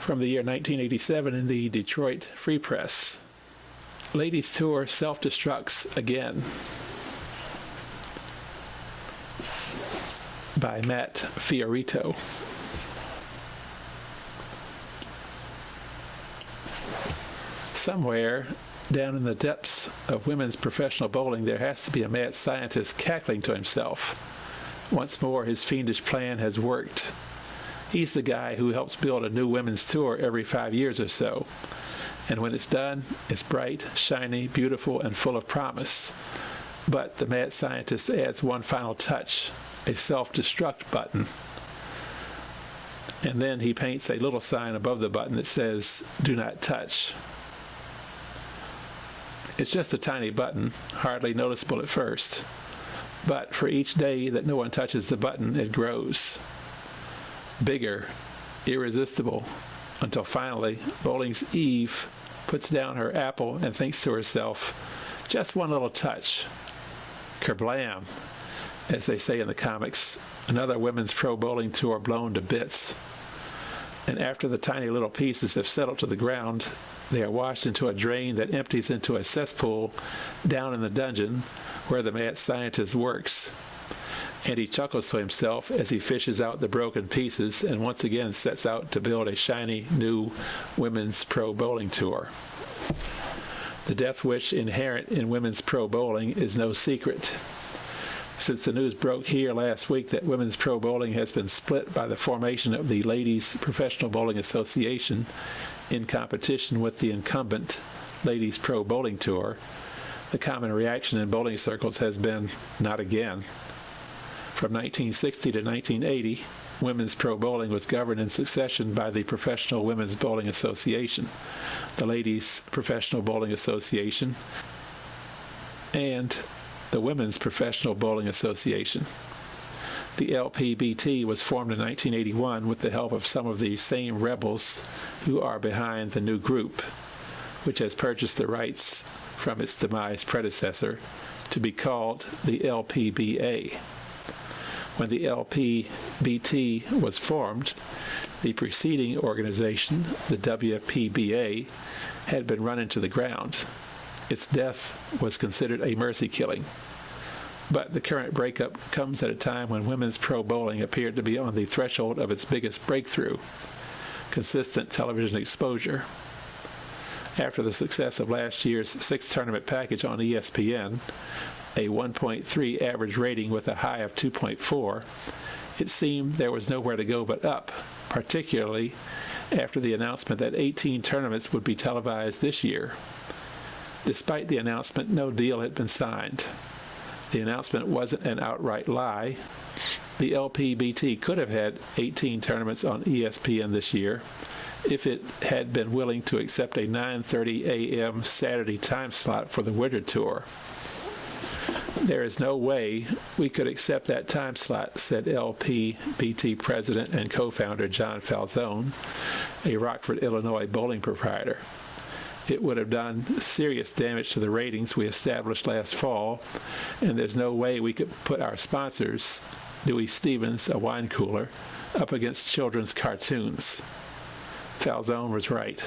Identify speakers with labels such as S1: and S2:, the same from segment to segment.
S1: from the year 1987 in the Detroit Free Press. Ladies Tour self-destructs again, by Matt Fiorito. Somewhere down in the depths of women's professional bowling, there has to be a mad scientist cackling to himself. Once more, his fiendish plan has worked. He's the guy who helps build a new women's tour every 5 years or so. And when it's done, it's bright, shiny, beautiful, and full of promise. But the mad scientist adds one final touch, a self-destruct button. And then he paints a little sign above the button that says, "Do not touch." It's just a tiny button, hardly noticeable at first. But for each day that no one touches the button, it grows. Bigger, irresistible, until finally Bowling's Eve puts down her apple and thinks to herself, just one little touch. Kerblam, as they say in the comics, another women's pro bowling tour blown to bits. And after the tiny little pieces have settled to the ground, they are washed into a drain that empties into a cesspool down in the dungeon where the mad scientist works. And he chuckles to himself as he fishes out the broken pieces and once again sets out to build a shiny new women's pro bowling tour. The death wish inherent in women's pro bowling is no secret. Since the news broke here last week that women's pro bowling has been split by the formation of the Ladies Professional Bowling Association in competition with the incumbent Ladies Pro Bowling Tour, the common reaction in bowling circles has been, not again. From 1960 to 1980, women's pro bowling was governed in succession by the Professional Women's Bowling Association, the Ladies Professional Bowling Association, and the Women's Professional Bowling Association. The LPBT was formed in 1981 with the help of some of the same rebels who are behind the new group, which has purchased the rights from its demised predecessor to be called the LPBA. When the LPBT was formed, the preceding organization, the WPBA, had been run into the ground. Its death was considered a mercy killing. But the current breakup comes at a time when women's pro bowling appeared to be on the threshold of its biggest breakthrough, consistent television exposure. After the success of last year's 6-tournament package on ESPN, a 1.3 average rating with a high of 2.4, it seemed there was nowhere to go but up, particularly after the announcement that 18 tournaments would be televised this year. Despite the announcement, no deal had been signed. The announcement wasn't an outright lie. The LPBT could have had 18 tournaments on ESPN this year if it had been willing to accept a 9:30 a.m. Saturday time slot for the Winter Tour. There is no way we could accept that time slot, said LPBT president and co-founder John Falzone, a Rockford, Illinois bowling proprietor. It would have done serious damage to the ratings we established last fall, and there's no way we could put our sponsors, Dewey Stevens, a wine cooler, up against children's cartoons. Falzone was right,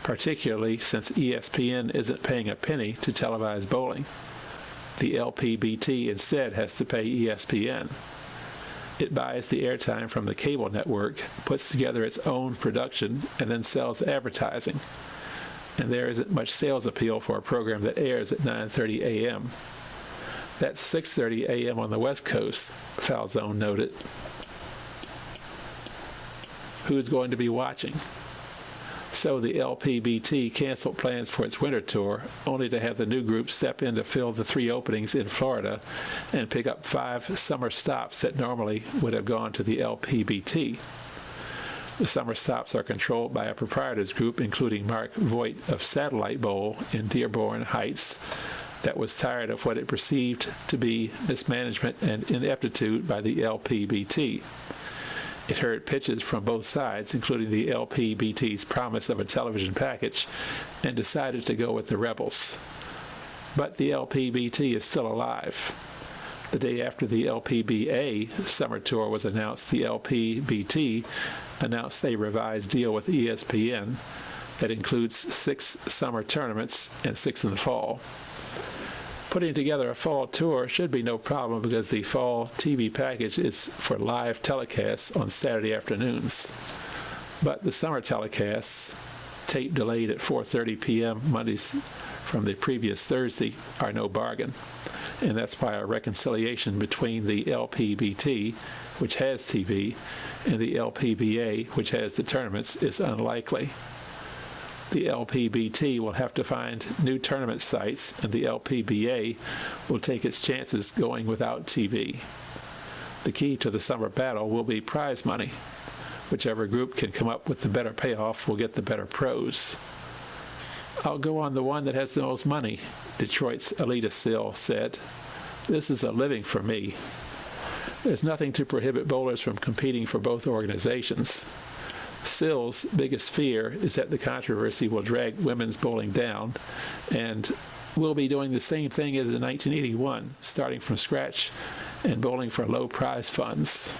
S1: particularly since ESPN isn't paying a penny to televise bowling. The LPBT instead has to pay ESPN. It buys the airtime from the cable network, puts together its own production, and then sells advertising. And there isn't much sales appeal for a program that airs at 9:30 a.m. That's 6:30 a.m. on the West Coast, Falzone noted. Who's going to be watching? So the LPBT canceled plans for its winter tour, only to have the new group step in to fill the 3 openings in Florida and pick up 5 summer stops that normally would have gone to the LPBT. The summer stops are controlled by a proprietors group, including Mark Voigt of Satellite Bowl in Dearborn Heights, that was tired of what it perceived to be mismanagement and ineptitude by the LPBT. It heard pitches from both sides, including the LPBT's promise of a television package, and decided to go with the rebels. But the LPBT is still alive. The day after the LPBA summer tour was announced, the LPBT announced a revised deal with ESPN that includes 6 summer tournaments and 6 in the fall. Putting together a fall tour should be no problem because the fall TV package is for live telecasts on Saturday afternoons. But the summer telecasts, tape delayed at 4:30 p.m. Mondays from the previous Thursday, are no bargain. And that's why a reconciliation between the LPBT, which has TV, and the LPBA, which has the tournaments, is unlikely. The LPBT will have to find new tournament sites, and the LPBA will take its chances going without TV. The key to the summer battle will be prize money. Whichever group can come up with the better payoff will get the better pros. "I'll go on the one that has the most money," Detroit's Alita Sill said. "This is a living for me." There's nothing to prohibit bowlers from competing for both organizations. Sill's biggest fear is that the controversy will drag women's bowling down, and we'll be doing the same thing as in 1981, starting from scratch and bowling for low prize funds.